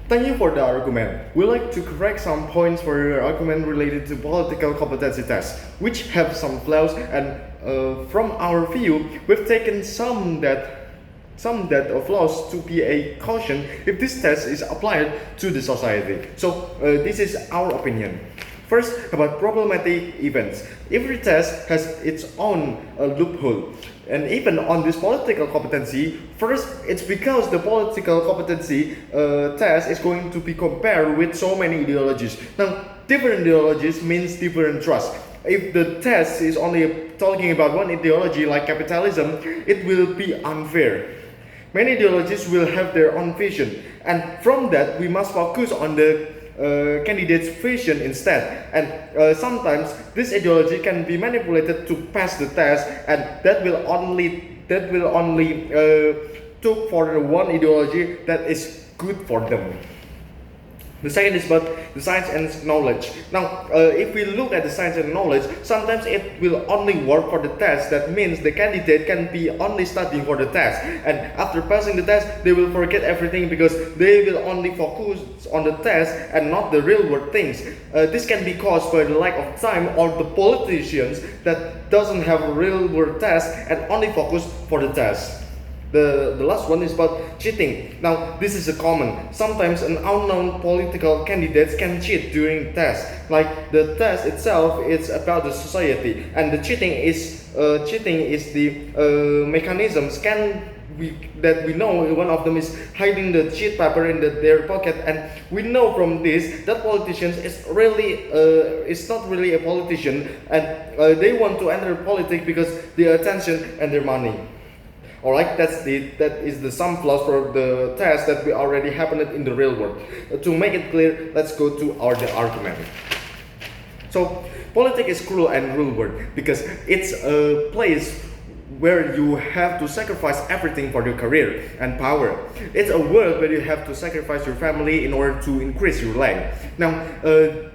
Thank you for the argument. We like to correct some points for your argument related to political competency tests, which have some flaws, and from our view, we've taken some that flaws to be a caution if this test is applied to the society. So this is our opinion. First, about problematic events. Every test has its own loophole. And even on this political competency, first, it's because the political competency test is going to be compared with so many ideologies. Now, different ideologies means different trust. If the test is only talking about one ideology like capitalism, it will be unfair. Many ideologies will have their own vision, and from that we must focus on the candidate's vision instead. And sometimes this ideology can be manipulated to pass the test, and that will only took for the one ideology that is good for them. The second is about the science and knowledge. Now, if we look at the science and knowledge, sometimes it will only work for the test. That means the candidate can be only studying for the test, and after passing the test, they will forget everything because they will only focus on the test and not the real world things. This can be caused by the lack of time or the politicians that doesn't have a real world test and only focus for the test. The last one is about cheating. Now, this is a common. Sometimes an unknown political candidates can cheat during test. Like the test itself is about the society, and the cheating is the mechanisms that we know. One of them is hiding the cheat paper in their pocket, and we know from this that politicians is not really a politician, and they want to enter politics because their attention and their money. Alright, that is the some flaws for the test that we already happened in the real world. To make it clear, let's go to the argument. So, politics is cruel and real world because it's a place where you have to sacrifice everything for your career and power. It's a world where you have to sacrifice your family in order to increase your land. Now,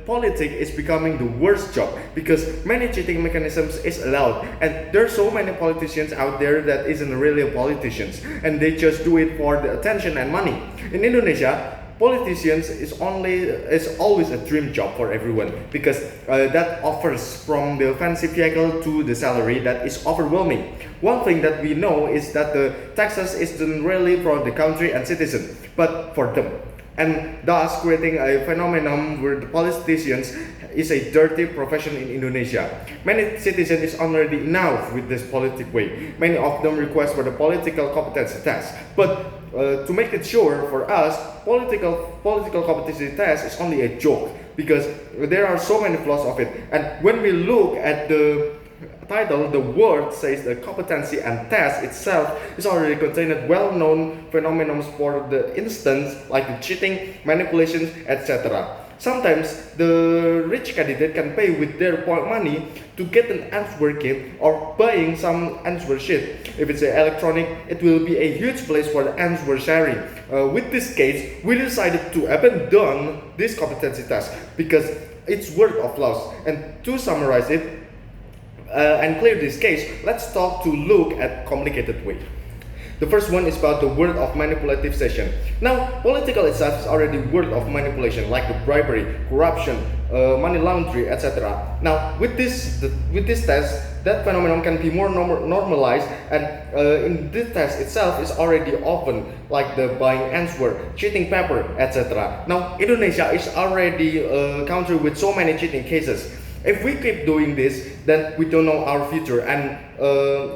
politics is becoming the worst job because many cheating mechanisms is allowed, and there's so many politicians out there that isn't really politicians, and they just do it for the attention and money. In Indonesia, politicians is always a dream job for everyone because that offers from the fancy vehicle to the salary that is overwhelming. One thing that we know is that the taxes isn't really for the country and citizens, but for them, and thus creating a phenomenon where the politicians is a dirty profession in Indonesia. Many citizens is already enough with this politic way. Many of them request for the political competency test, but to make it sure for us, political competency test is only a joke because there are so many flaws of it. And when we look at the title, the word says the competency and test itself is already contained well-known phenomena for the instance like the cheating, manipulations, etc. Sometimes the rich candidate can pay with their money to get an answer kit or buying some answer sheet. If it's electronic, it will be a huge place for the answer sharing. With this case, we decided to abandon this competency test because it's word of loss. And to summarize it and clear this case, let's look at complicated way. The first one is about the word of manipulative session. Now, political itself is already word of manipulation, like the bribery, corruption, money laundering, etc. Now, with this test, that phenomenon can be more normalized, and in this test itself is already often like the buying answer, cheating paper, etc. Now, Indonesia is already a country with so many cheating cases. If we keep doing this, then we don't know our future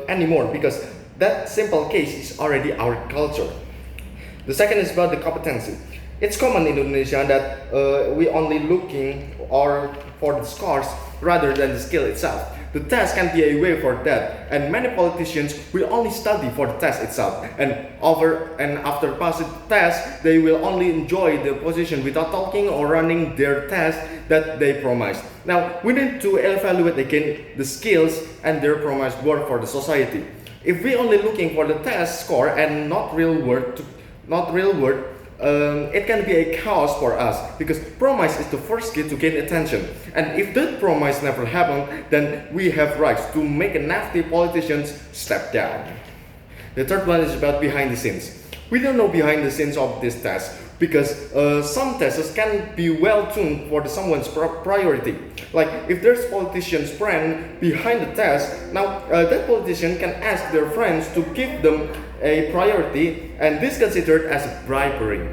anymore because that simple case is already our culture. The second is about the competency. It's common in Indonesia that we only looking for the scores rather than the skill itself. The test can be a way for that, and many politicians will only study for the test itself, and after passing the test, they will only enjoy the position without talking or running their test that they promised. Now, we need to evaluate again the skills and their promised work for the society. If we only looking for the test score and not real world, it can be a chaos for us because promise is the first key to gain attention. And if that promise never happened, then we have rights to make a nasty politicians step down. The third one is about behind the scenes. We don't know behind the scenes of this test. because some tests can be well tuned for someone's priority. Like if there's politician's friend behind the test, now that politician can ask their friends to give them a priority, and this considered as bribery.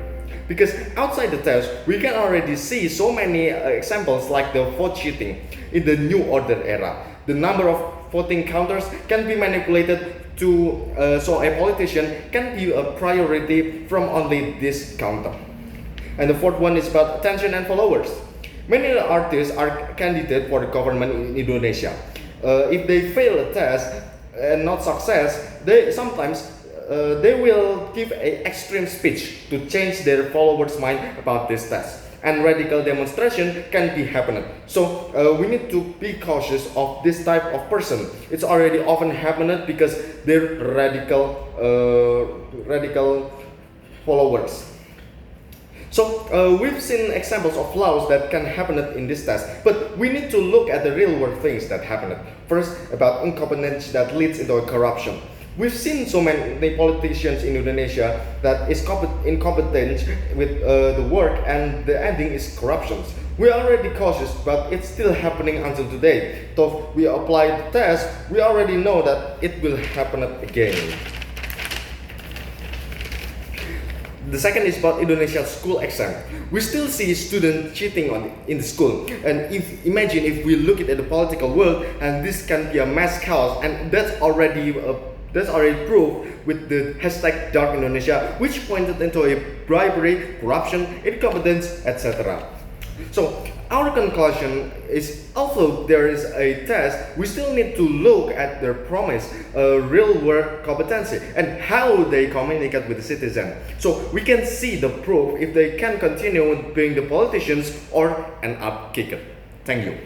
Because outside the test, we can already see so many examples like the vote cheating in the New Order era. The number of voting counters can be manipulated to so a politician can be a priority from only this counter. And the fourth one is about attention and followers. Many artists are candidate for the government in Indonesia. If they fail a test and not success, they sometimes they will give an extreme speech to change their followers' mind about this test. And radical demonstration can be happening. So we need to be cautious of this type of person. It's already often happened because they're radical followers. So we've seen examples of flaws that can happen in this test, but we need to look at the real world things that happen. First, about incompetence that leads into corruption. We've seen so many politicians in Indonesia that is incompetent with the work, and the ending is corruption. We are already cautious, but it's still happening until today. So we apply the test, we already know that it will happen again. The second is about Indonesia school exam. We still see students cheating in the school, and imagine if we look at the political world, and this can be a mass chaos, and that's already proved with the hashtag Dark Indonesia, which pointed into a bribery, corruption, incompetence, etc. So our conclusion is, although there is a test, we still need to look at their promise, real world competency, and how they communicate with the citizen. So we can see the proof if they can continue being the politicians or an up kicker. Thank you.